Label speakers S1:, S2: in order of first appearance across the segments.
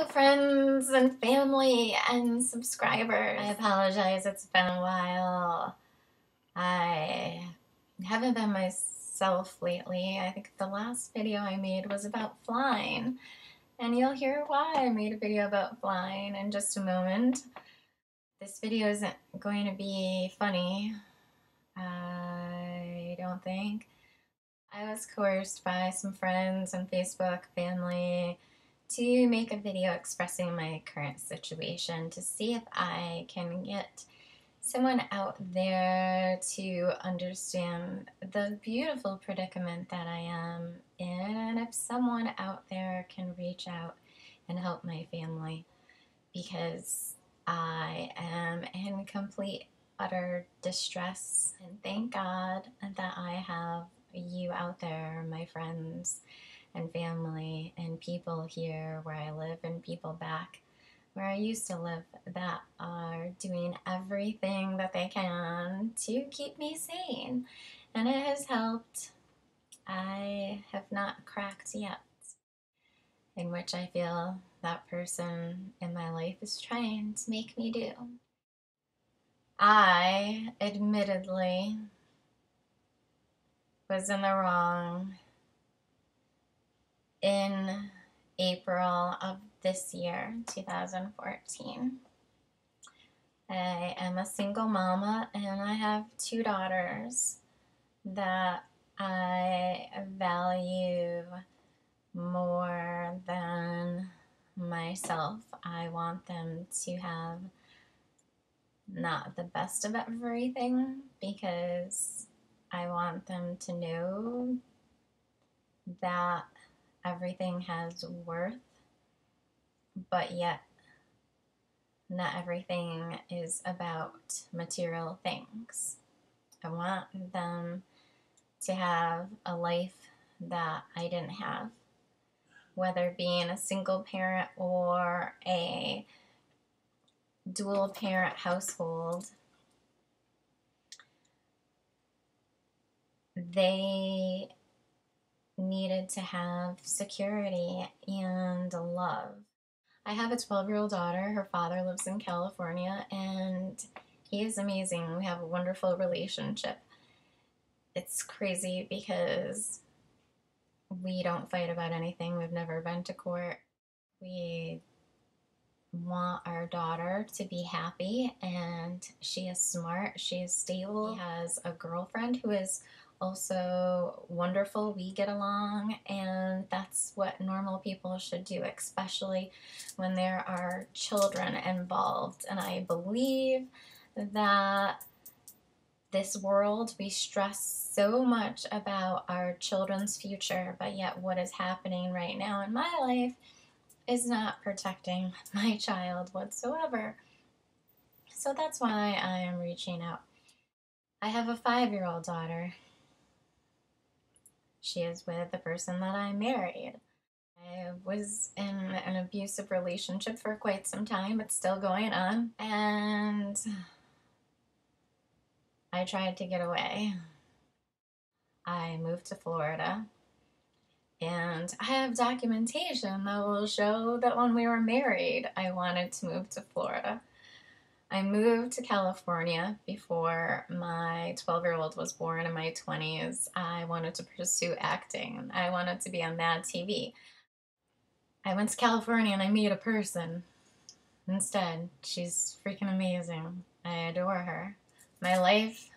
S1: Hello friends and family and subscribers. I apologize, it's been a while. I haven't been myself lately. I think the last video I made was about flying, and you'll hear why I made a video about flying in just a moment. This video isn't going to be funny, I don't think. I was coerced by some friends and Facebook family to make a video expressing my current situation to see if I can get someone out there to understand the beautiful predicament that I am in, and if someone out there can reach out and help my family, because I am in complete, utter distress. And thank God that I have you out there, my friends and family and people here where I live and people back where I used to live, that are doing everything that they can to keep me sane. And it has helped. I have not cracked yet, in which I feel that person in my life is trying to make me do. I admittedly was in the wrong in April of this year, 2014. I am a single mama and I have 2 daughters that I value more than myself. I want them to have not the best of everything, because I want them to know that everything has worth, but yet not everything is about material things. I want them to have a life that I didn't have, whether being a single parent or a dual parent household. They needed to have security and love. I have a 12-year-old daughter. Her father lives in California and he is amazing. We have a wonderful relationship. It's crazy because we don't fight about anything. We've never been to court. We want our daughter to be happy, and she is smart, she is stable. She has a girlfriend who is also wonderful. We get along, and that's what normal people should do, especially when there are children involved. And I believe that this world, we stress so much about our children's future, but yet what is happening right now in my life is not protecting my child whatsoever. So that's why I am reaching out. I have a 5-year-old daughter. She is with the person that I married. I was in an abusive relationship for quite some time. It's still going on. And I tried to get away. I moved to Florida. And I have documentation that will show that when we were married, I wanted to move to Florida. I moved to California before my 12-year-old was born. In my 20s, I wanted to pursue acting. I wanted to be on Mad TV. I went to California and I met a person instead. She's freaking amazing. I adore her. My life,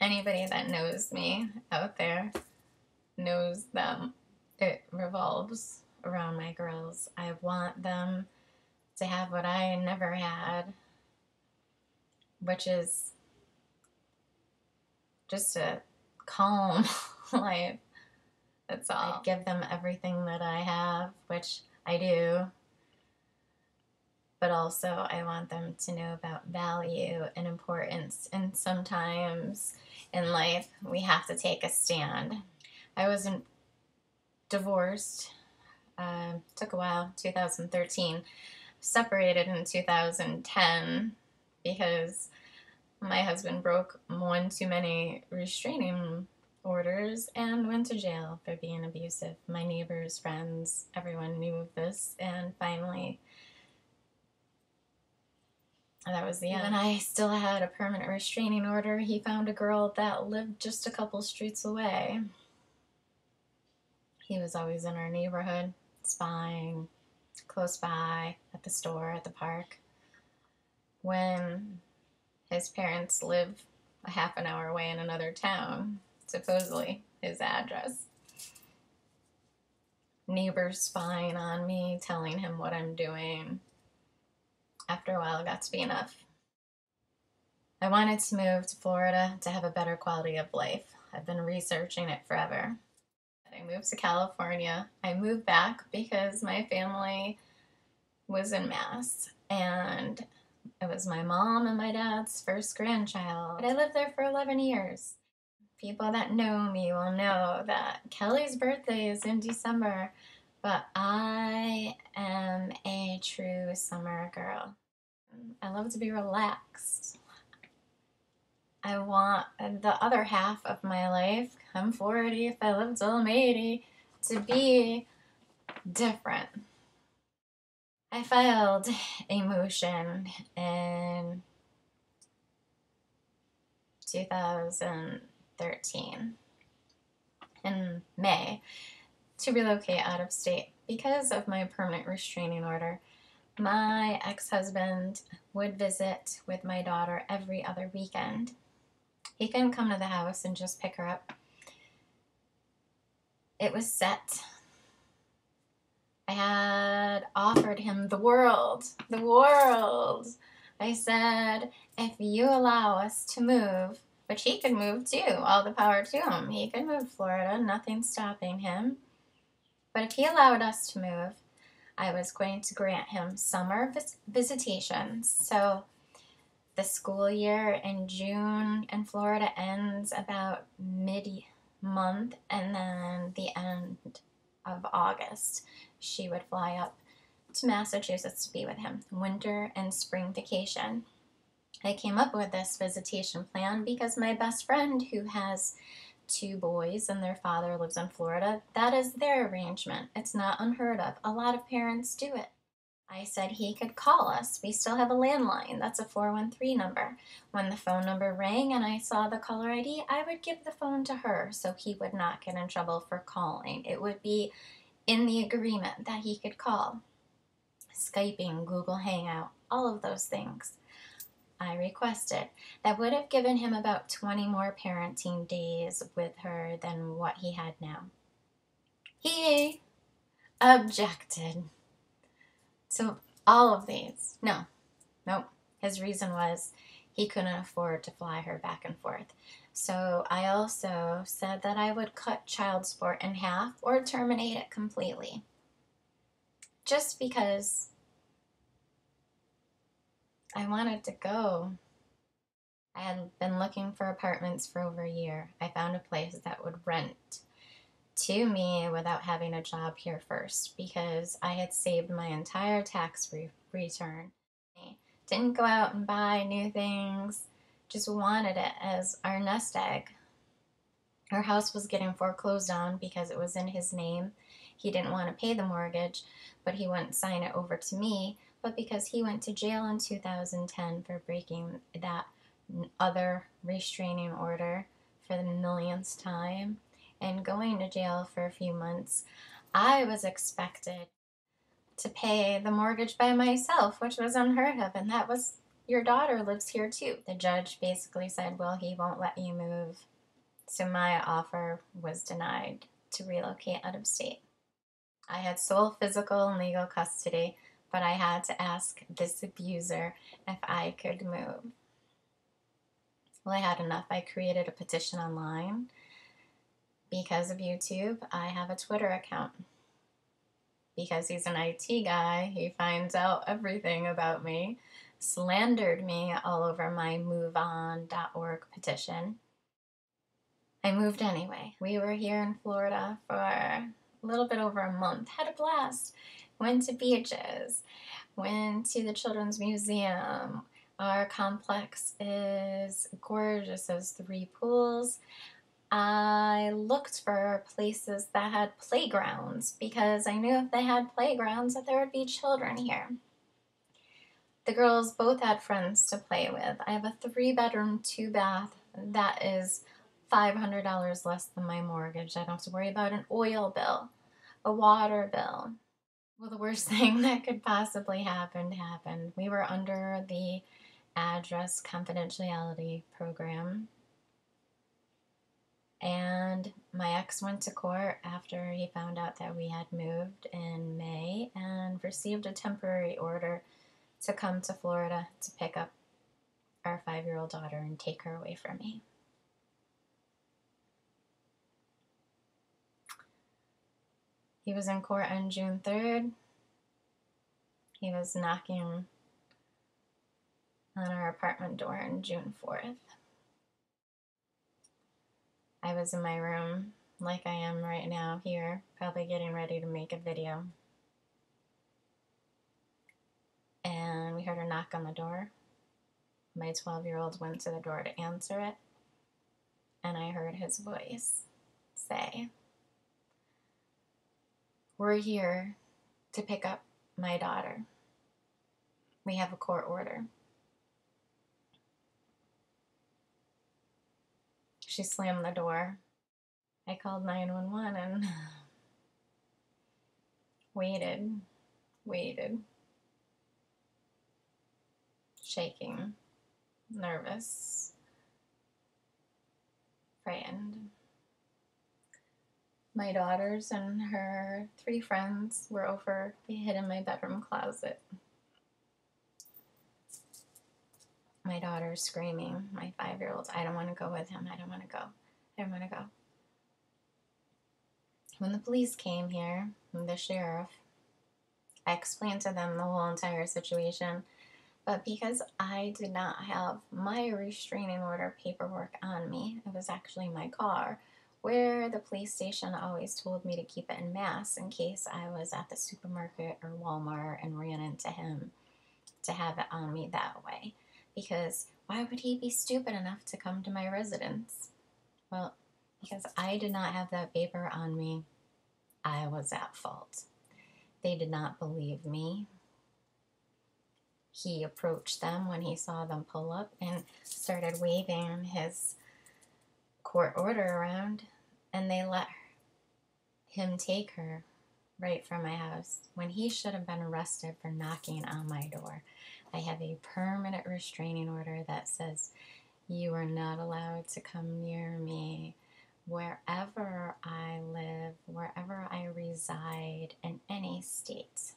S1: anybody that knows me out there knows them. It revolves around my girls. I want them to have what I never had, which is just a calm life. That's all. I give them everything that I have, which I do, but also I want them to know about value and importance, and sometimes in life we have to take a stand. I wasn't divorced, took a while, 2013, separated in 2010 because my husband broke one too many restraining orders and went to jail for being abusive. My neighbors, friends, everyone knew of this, and finally that was the end. When I still had a permanent restraining order, he found a girl that lived just a couple streets away. He was always in our neighborhood, spying, close by, at the store, at the park. When his parents live a half an hour away in another town, supposedly his address. Neighbors spying on me, telling him what I'm doing. After a while, it got to be enough. I wanted to move to Florida to have a better quality of life. I've been researching it forever. I moved to California. I moved back because my family was in Mass, and it was my mom and my dad's first grandchild. I lived there for 11 years. People that know me will know that Kellie's birthday is in December, but I am a true summer girl. I love to be relaxed. I want the other half of my life, I'm 40, if I live till I'm 80, to be different. I filed a motion in 2013 in May to relocate out of state because of my permanent restraining order. My ex-husband would visit with my daughter every other weekend. He couldn't come to the house and just pick her up. It was set. I had offered him the world, the world. I said, if you allow us to move, which he could move too, all the power to him. He could move to Florida, nothing stopping him. But if he allowed us to move, I was going to grant him summer visitations. So the school year in June in Florida ends about mid-month, and then the end of August, she would fly up to Massachusetts to be with him. Winter and spring vacation. I came up with this visitation plan because my best friend, who has 2 boys and their father lives in Florida, that is their arrangement. It's not unheard of. A lot of parents do it. I said he could call us. We still have a landline. That's a 413 number. When the phone number rang and I saw the caller ID, I would give the phone to her so he would not get in trouble for calling. It would be in the agreement that he could call. Skyping, Google Hangout, all of those things. I requested. That would have given him about 20 more parenting days with her than what he had now. He objected to all of these. Nope. His reason was he couldn't afford to fly her back and forth. So I also said that I would cut child support in half or terminate it completely. Just because I wanted to go. I had been looking for apartments for over a year. I found a place that would rent to me without having a job here first because I had saved my entire tax return. Didn't go out and buy new things, just wanted it as our nest egg. Our house was getting foreclosed on because it was in his name. He didn't want to pay the mortgage, but he wouldn't sign it over to me. But because he went to jail in 2010 for breaking that other restraining order for the millionth time and going to jail for a few months, I was expected to pay the mortgage by myself, which was unheard of, and that was, your daughter lives here too. The judge basically said, well, he won't let you move. So my offer was denied to relocate out of state. I had sole physical and legal custody, but I had to ask this abuser if I could move. Well, I had enough. I created a petition online. Because of YouTube, I have a Twitter account. Because he's an IT guy, he finds out everything about me, slandered me all over my moveon.org petition. I moved anyway. We were here in Florida for a little bit over a month. Had a blast. Went to beaches. Went to the Children's Museum. Our complex is gorgeous. There's 3 pools. I looked for places that had playgrounds because I knew if they had playgrounds that there would be children here. The girls both had friends to play with. I have a 3-bedroom, 2-bath that is $500 less than my mortgage. I don't have to worry about an oil bill, a water bill. Well, the worst thing that could possibly happen happened. We were under the address confidentiality program. And my ex went to court after he found out that we had moved in May and received a temporary order to come to Florida to pick up our 5-year-old daughter and take her away from me. He was in court on June 3rd. He was knocking on our apartment door on June 4th. I was in my room like I am right now here, probably getting ready to make a video. And we heard a knock on the door. My 12-year-old went to the door to answer it, and I heard his voice say, "We're here to pick up my daughter. We have a court order." She slammed the door. I called 911 and waited, shaking, nervous, frightened. My daughters and her 3 friends were over. They hid in my bedroom closet. My daughter's screaming, my 5-year-old, "I don't want to go with him. I don't want to go. I don't want to go." When the police came here, the sheriff, I explained to them the whole entire situation. But because I did not have my restraining order paperwork on me, it was actually my car, where the police station always told me to keep it in mass in case I was at the supermarket or Walmart and ran into him, to have it on me that way. Because why would he be stupid enough to come to my residence? Well, because I did not have that paper on me, I was at fault. They did not believe me. He approached them when he saw them pull up and started waving his court order around, and they let him take her right from my house when he should have been arrested for knocking on my door. I have a permanent restraining order that says you are not allowed to come near me wherever I live, wherever I reside in any state.